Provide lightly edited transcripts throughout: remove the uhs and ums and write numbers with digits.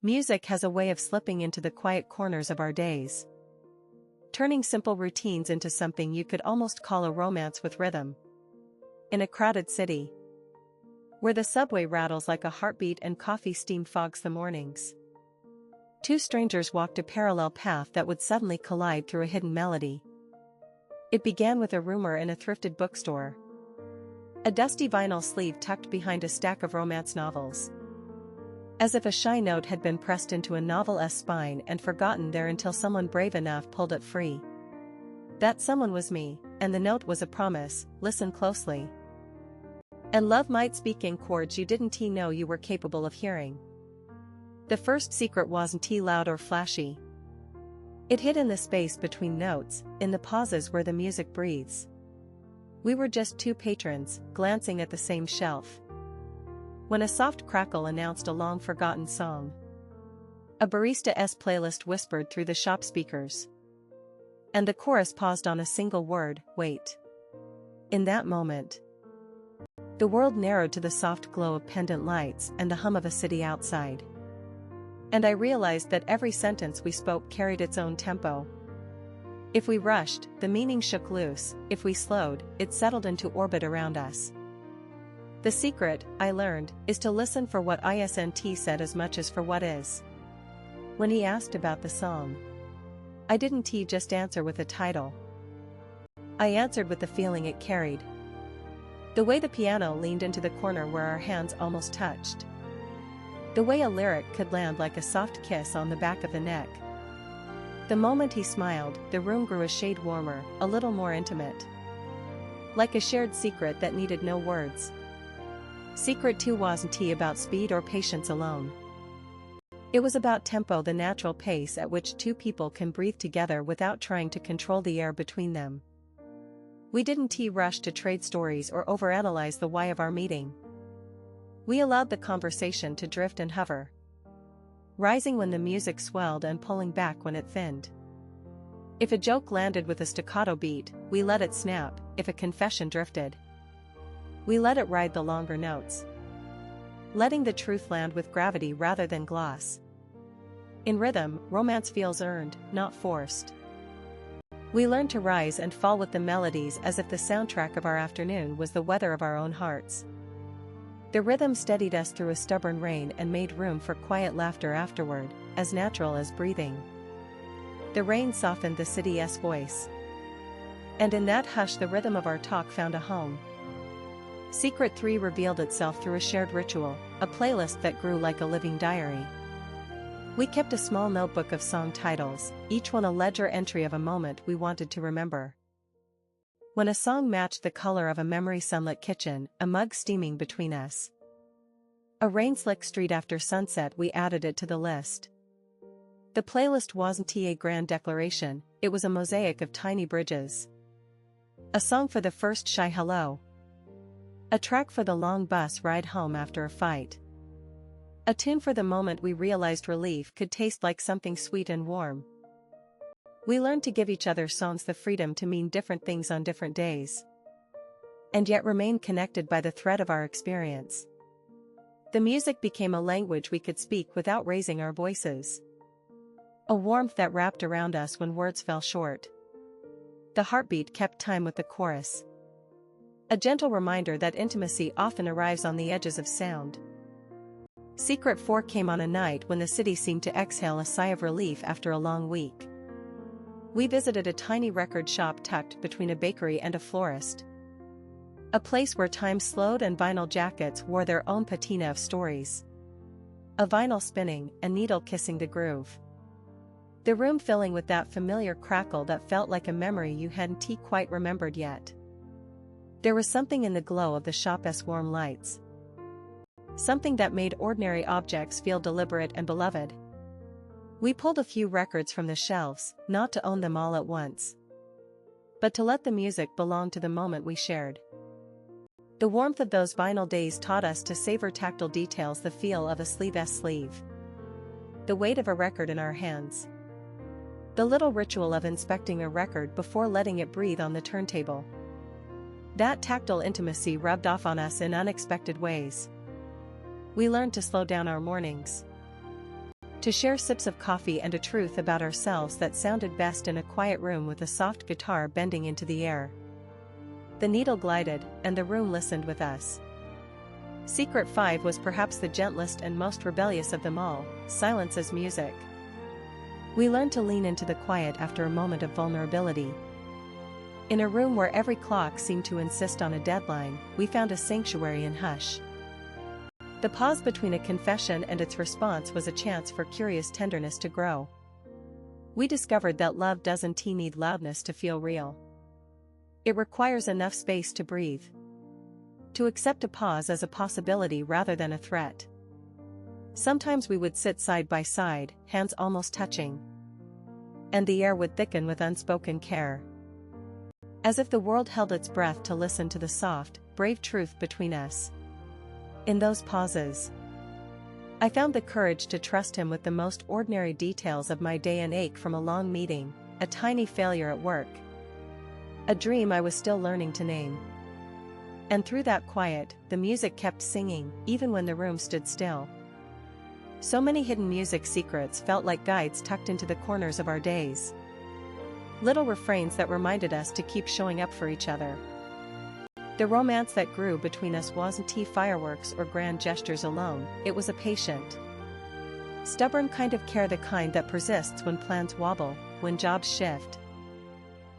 Music has a way of slipping into the quiet corners of our days, turning simple routines into something you could almost call a romance with rhythm. In a crowded city, where the subway rattles like a heartbeat and coffee steam fogs the mornings, two strangers walked a parallel path that would suddenly collide through a hidden melody. It began with a rumor in a thrifted bookstore. A dusty vinyl sleeve tucked behind a stack of romance novels. As if a shy note had been pressed into a novel's spine and forgotten there until someone brave enough pulled it free. That someone was me, and the note was a promise: listen closely. And love might speak in chords you didn't know you were capable of hearing. The first secret wasn't loud or flashy. It hid in the space between notes, in the pauses where the music breathes. We were just two patrons, glancing at the same shelf, when a soft crackle announced a long-forgotten song. A barista's playlist whispered through the shop speakers, and the chorus paused on a single word: wait. In that moment, the world narrowed to the soft glow of pendant lights and the hum of a city outside. And I realized that every sentence we spoke carried its own tempo. If we rushed, the meaning shook loose; if we slowed, it settled into orbit around us. The secret, I learned, is to listen for what isn't said as much as for what is. When he asked about the song, I didn't just answer with a title. I answered with the feeling it carried. The way the piano leaned into the corner where our hands almost touched. The way a lyric could land like a soft kiss on the back of the neck. The moment he smiled, the room grew a shade warmer, a little more intimate. Like a shared secret that needed no words. Secret 2 wasn't about speed or patience alone. It was about tempo, the natural pace at which two people can breathe together without trying to control the air between them. We didn't rush to trade stories or overanalyze the why of our meeting. We allowed the conversation to drift and hover, rising when the music swelled and pulling back when it thinned. If a joke landed with a staccato beat, we let it snap; if a confession drifted, we let it ride the longer notes, letting the truth land with gravity rather than gloss. In rhythm, romance feels earned, not forced. We learned to rise and fall with the melodies as if the soundtrack of our afternoon was the weather of our own hearts. The rhythm steadied us through a stubborn rain and made room for quiet laughter afterward, as natural as breathing. The rain softened the city's voice, and in that hush the rhythm of our talk found a home. Secret 3 revealed itself through a shared ritual, a playlist that grew like a living diary. We kept a small notebook of song titles, each one a ledger entry of a moment we wanted to remember. When a song matched the color of a memory sunlit kitchen, a mug steaming between us, a rain-slick street after sunset, we added it to the list. The playlist wasn't a grand declaration, it was a mosaic of tiny bridges. A song for the first shy hello. A track for the long bus ride home after a fight. A tune for the moment we realized relief could taste like something sweet and warm. We learned to give each other songs the freedom to mean different things on different days, and yet remain connected by the thread of our experience. The music became a language we could speak without raising our voices. A warmth that wrapped around us when words fell short. The heartbeat kept time with the chorus. A gentle reminder that intimacy often arrives on the edges of sound. Secret 4 came on a night when the city seemed to exhale a sigh of relief after a long week. We visited a tiny record shop tucked between a bakery and a florist. A place where time slowed and vinyl jackets wore their own patina of stories. A vinyl spinning, a needle kissing the groove. The room filling with that familiar crackle that felt like a memory you hadn't quite remembered yet. There was something in the glow of the shop's warm lights. Something that made ordinary objects feel deliberate and beloved. We pulled a few records from the shelves, not to own them all at once, but to let the music belong to the moment we shared. The warmth of those vinyl days taught us to savor tactile details, the feel of a sleeve, the weight of a record in our hands, the little ritual of inspecting a record before letting it breathe on the turntable. That tactile intimacy rubbed off on us in unexpected ways. We learned to slow down our mornings, To share sips of coffee and a truth about ourselves that sounded best in a quiet room with a soft guitar bending into the air. The needle glided, and the room listened with us. Secret 5 was perhaps the gentlest and most rebellious of them all: silence as music. We learned to lean into the quiet after a moment of vulnerability. In a room where every clock seemed to insist on a deadline, we found a sanctuary in hush. The pause between a confession and its response was a chance for curious tenderness to grow. We discovered that love doesn't need loudness to feel real. It requires enough space to breathe. To accept a pause as a possibility rather than a threat. Sometimes we would sit side by side, hands almost touching. And the air would thicken with unspoken care. As if the world held its breath to listen to the soft, brave truth between us. In those pauses, I found the courage to trust him with the most ordinary details of my day: an ache from a long meeting, a tiny failure at work, a dream I was still learning to name. And through that quiet, the music kept singing, even when the room stood still. So many hidden music secrets felt like guides tucked into the corners of our days. Little refrains that reminded us to keep showing up for each other. The romance that grew between us wasn't fireworks or grand gestures alone, it was a patient, stubborn kind of care, the kind that persists when plans wobble, when jobs shift,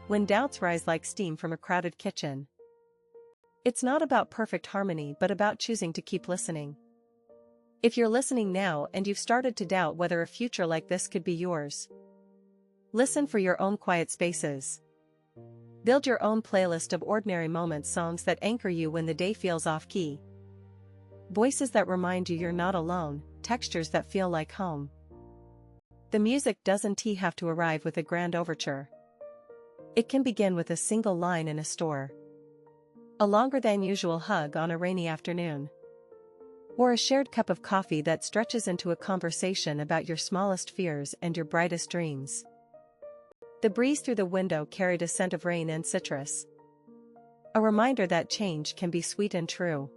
when doubts rise like steam from a crowded kitchen. It's not about perfect harmony but about choosing to keep listening. If you're listening now and you've started to doubt whether a future like this could be yours, listen for your own quiet spaces. Build your own playlist of ordinary moments, songs that anchor you when the day feels off-key. Voices that remind you you're not alone, textures that feel like home. The music doesn't have to arrive with a grand overture. It can begin with a single line in a store, a longer than usual hug on a rainy afternoon, or a shared cup of coffee that stretches into a conversation about your smallest fears and your brightest dreams. The breeze through the window carried a scent of rain and citrus. A reminder that change can be sweet and true.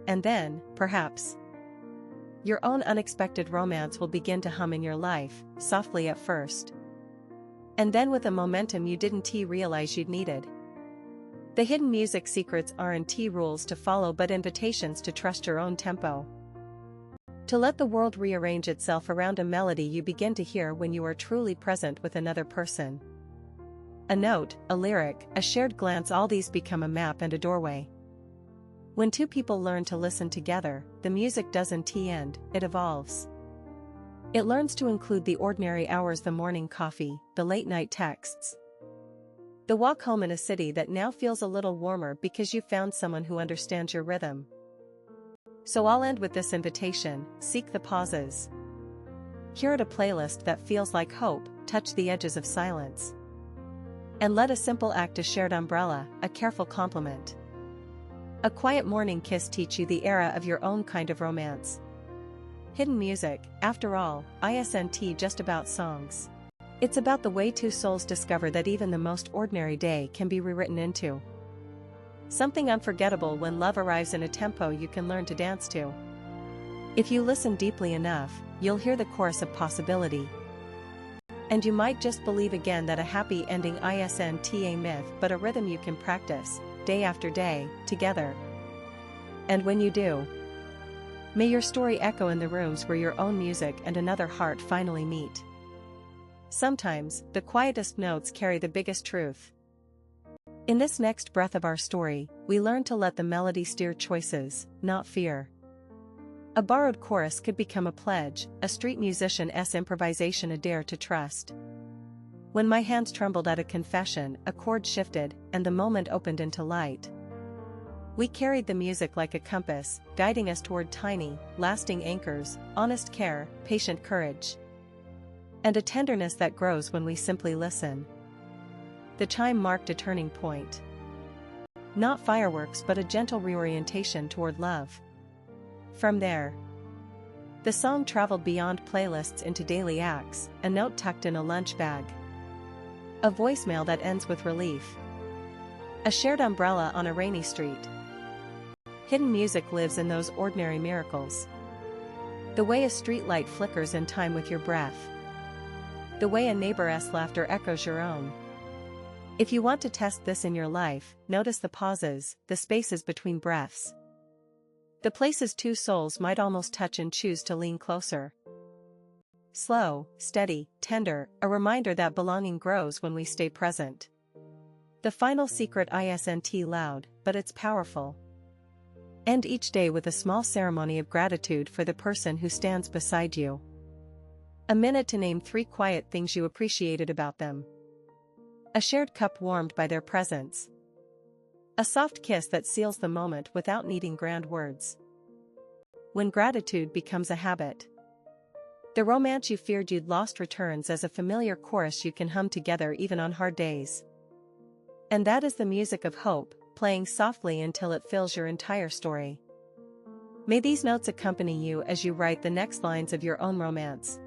And then, perhaps, your own unexpected romance will begin to hum in your life, softly at first. And then with a momentum you didn't realize you'd needed. The hidden music secrets aren't rules to follow but invitations to trust your own tempo. To let the world rearrange itself around a melody you begin to hear when you are truly present with another person. A note, a lyric, a shared glance, all these become a map and a doorway. When two people learn to listen together, the music doesn't end, it evolves. It learns to include the ordinary hours, the morning coffee, the late-night texts. The walk home in a city that now feels a little warmer because you found someone who understands your rhythm. So I'll end with this invitation: seek the pauses. Curate a playlist that feels like hope, touch the edges of silence. And let a simple act, a shared umbrella, a careful compliment, a quiet morning kiss teach you the era of your own kind of romance. Hidden music, after all, isn't just about songs. It's about the way two souls discover that even the most ordinary day can be rewritten into something unforgettable when love arrives in a tempo you can learn to dance to. If you listen deeply enough, you'll hear the chorus of possibility. And you might just believe again that a happy ending isn't a myth but a rhythm you can practice, day after day, together. And when you do, may your story echo in the rooms where your own music and another heart finally meet. Sometimes, the quietest notes carry the biggest truth. In this next breath of our story, we learn to let the melody steer choices, not fear. A borrowed chorus could become a pledge, a street musician's improvisation a dare to trust. When my hands trembled at a confession, a chord shifted, and the moment opened into light. We carried the music like a compass, guiding us toward tiny, lasting anchors, honest care, patient courage, and a tenderness that grows when we simply listen. The chime marked a turning point. Not fireworks but a gentle reorientation toward love. From there, the song traveled beyond playlists into daily acts, a note tucked in a lunch bag, a voicemail that ends with relief, a shared umbrella on a rainy street. Hidden music lives in those ordinary miracles. The way a streetlight flickers in time with your breath. The way a neighbor's laughter echoes your own. If you want to test this in your life, notice the pauses, the spaces between breaths. The places two souls might almost touch and choose to lean closer. Slow, steady, tender, a reminder that belonging grows when we stay present. The final secret isn't loud, but it's powerful. End each day with a small ceremony of gratitude for the person who stands beside you. A minute to name 3 quiet things you appreciated about them. A shared cup warmed by their presence. A soft kiss that seals the moment without needing grand words. When gratitude becomes a habit. The romance you feared you'd lost returns as a familiar chorus you can hum together even on hard days. And that is the music of hope, playing softly until it fills your entire story. May these notes accompany you as you write the next lines of your own romance.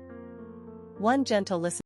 One gentle listen.